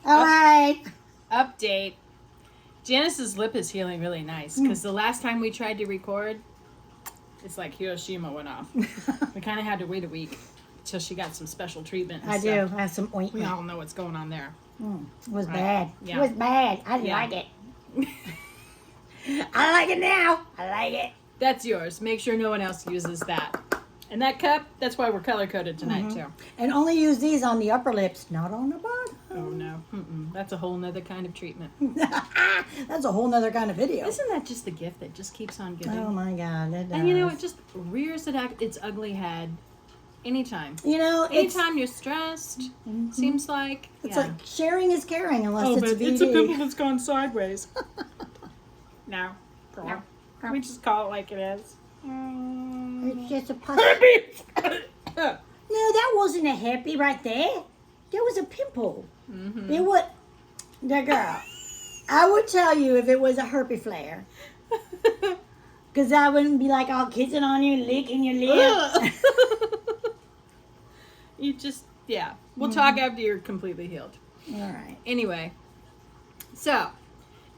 All right. Update. Janice's lip is healing really nice because the last time we tried to record, it's like Hiroshima went off. We kind of had to wait a week until she got some special treatment. And I stuff. do. I have some ointment. We all know what's going on there. It was Right. bad. Yeah. It was bad. I didn't like it. I like it now. I like it. That's yours. Make sure no one else uses that. And that cup, that's why we're color coded tonight too. And only use these on the upper lips, not on the bottom. Oh no. That's a whole nother kind of treatment. That's a whole nother kind of video. Isn't that just the gift that just keeps on giving? Oh my God, it does. And you know, it just rears its ugly head anytime. You know, Anytime you're stressed, seems like. it's like sharing is caring unless it's VD. it's a pimple that's gone sideways. No. We just call it like it is. It's just a pus. No, that wasn't a happy right there. That was a pimple. It was, the girl. I would tell you if it was a herpes flare. Because I wouldn't be like all kissing on you, licking your lip. You just, yeah. We'll talk after you're completely healed. All right. Anyway, so,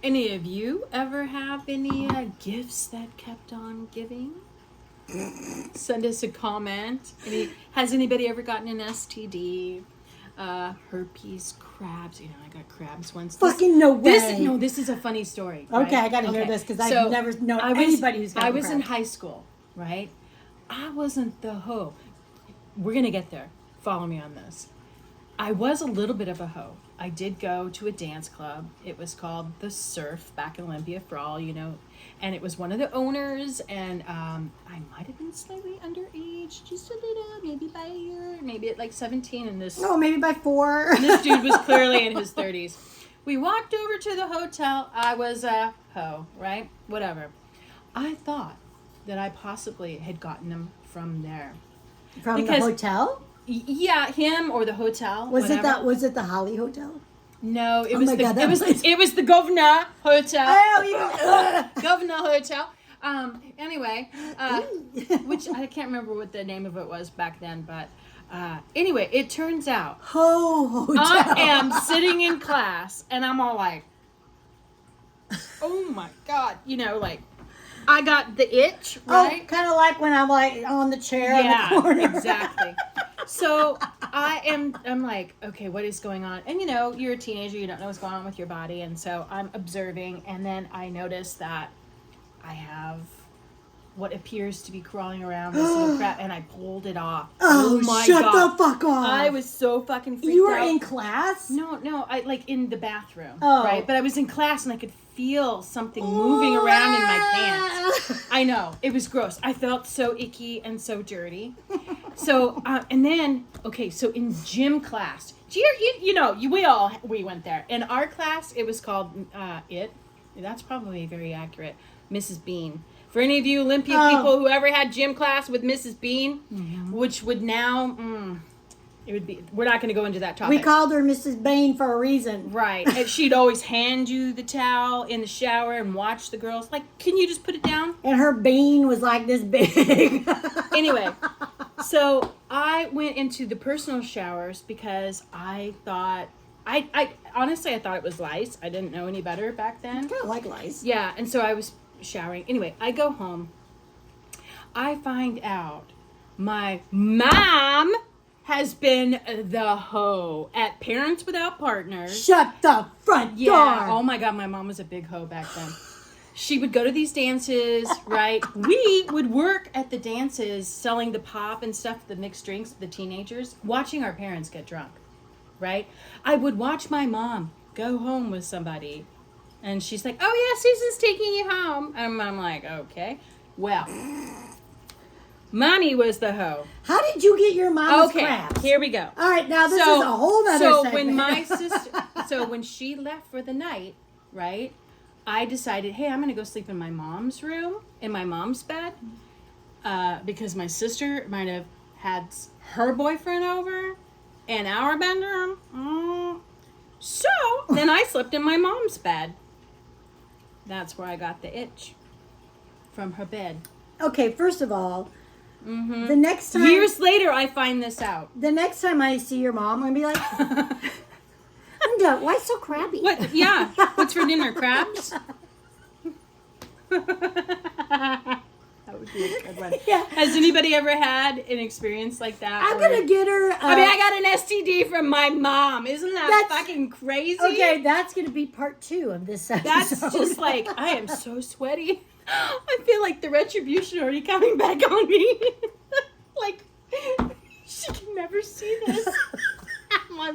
any of you ever have any gifts that kept on giving? Send us a comment. Has anybody ever gotten an STD? Herpes, crabs. You know, I got crabs once. Fucking no way. This is a funny story. Right? Okay, I got to hear this because I've never known anybody who's gotten I was in crabs. high school, right? I wasn't the hoe. We're going to get there. Follow me on this. I was a little bit of a hoe. I did go to a dance club. It was called The Surf back in Olympia for all, you know. And it was one of the owners, and I might have been slightly underage, just a little, maybe by a year, maybe at like 17. And this, maybe by 4. this dude was clearly in his 30s. We walked over to the hotel. I was a hoe, right? Whatever. I thought that I possibly had gotten him from there. From the hotel? Yeah, him or the hotel. Was whatever. it the Holly Hotel? No, it Oh was my God, it was the Governor Hotel. Oh, Governor Hotel. Anyway, which I can't remember what the name of it was back then, but anyway, it turns out Hotel. I am sitting in class and I'm all like, oh my God, you know, like I got the itch, right? Oh, kind of like when I'm like on the chair in the corner. Exactly. So I'm like, okay, what is going on? And you know, you're a teenager, you don't know what's going on with your body. And so I'm observing, and then I notice that I have what appears to be crawling around this little crap, and I pulled it off. Oh my shut God. the fuck off. I was so fucking freaked out. You were in class? No, I like in the bathroom, Oh. right? But I was in class and I could feel something moving around in my pants. I know, it was gross. I felt so icky and so dirty. So, and then, okay, so in gym class, we went there. In our class, it was called, that's probably very accurate, Mrs. Bean. For any of you Olympia people who ever had gym class with Mrs. Bean, which would now, it would be, we're not going to go into that topic. We called her Mrs. Bain for a reason. Right. And she'd always hand you the towel in the shower and watch the girls. Like, can you just put it down? And her bean was like this big. Anyway, so I went into the personal showers because I thought, I honestly, I thought it was lice. I didn't know any better back then. Kind of like lice. Yeah, and so I was showering. Anyway, I go home. I find out my mom has been the hoe at Parents Without Partners. Shut the front Yeah. door. Oh my God, my mom was a big hoe back then. She would go to these dances, right? We would work at the dances selling the pop and stuff, the mixed drinks, the teenagers, watching our parents get drunk, right? I would watch my mom go home with somebody. And she's like, oh yeah, Susan's taking you home. And I'm like, okay. Well, Mommy was the hoe. How did you get your mom's Okay, crabs? here we go. All right, now this is a whole nother segment. When my sister, when she left for the night, right, I decided, hey, I'm going to go sleep in my mom's room, in my mom's bed, because my sister might have had her boyfriend over in our bedroom. So then I slept in my mom's bed. That's where I got the itch, from her bed. Okay, first of all, the next time... Years later, I find this out. The next time I see your mom, I'm going to be like... I'm Wanda, why so crabby? What? Yeah. What's for dinner? Crabs? That would be a good one. Yeah. Has anybody ever had an experience like that? I'm going to get her. I mean, I got an STD from my mom. Isn't that fucking crazy? Okay, that's going to be part 2 of this episode. That's just like, I am so sweaty. I feel like the retribution already coming back on me. Like, she can never see this. My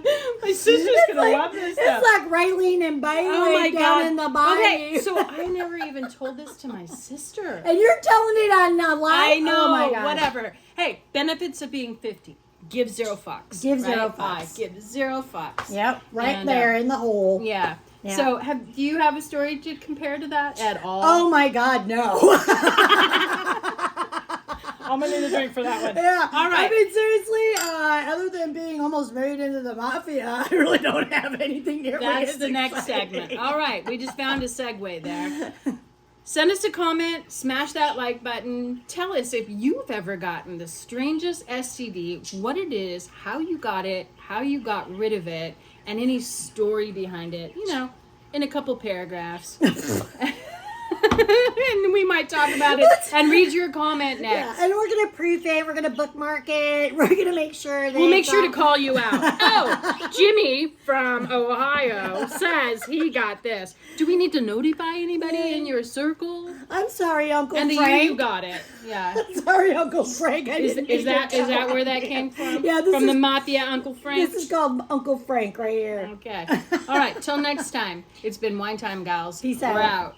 sister's gonna love this stuff. It's like Raylene and Bailey down in the bayou. Okay, so I never even told this to my sister. And you're telling it on the live? I know, Oh my God. whatever. Hey, benefits of being 50. Give 0 fucks. Give right? 0 fucks. Give 0 fucks. Yep, right And, there in the hole. Yeah. Yeah. So, do you have a story to compare to that at all? Oh my God, no. I'm gonna need a drink for that one. Yeah. All right. I mean, seriously, other than being almost married into the mafia, I really don't have anything nearly That's as the next exciting. segment. All right, we just found a segue there. Send us a comment, smash that like button. Tell us if you've ever gotten the strangest STD, what it is, how you got it, how you got rid of it, and any story behind it, you know, in a couple paragraphs. And we might talk about it and read your comment next. Yeah, and we're going to proof it. We're going to bookmark it. We're going to make sure that We'll make sure to call you out. Oh, Jimmy from Ohio says he got this. Do we need to notify anybody in your circle? I'm sorry, Uncle And the year Frank. you got it. Yeah. Sorry, Uncle Frank. Is that where that came from? Yeah, this from the is- Mafia Uncle Frank? This is called Uncle Frank right here. Okay. All right. Till next time. It's been Wine Time, gals. Peace We're out. out.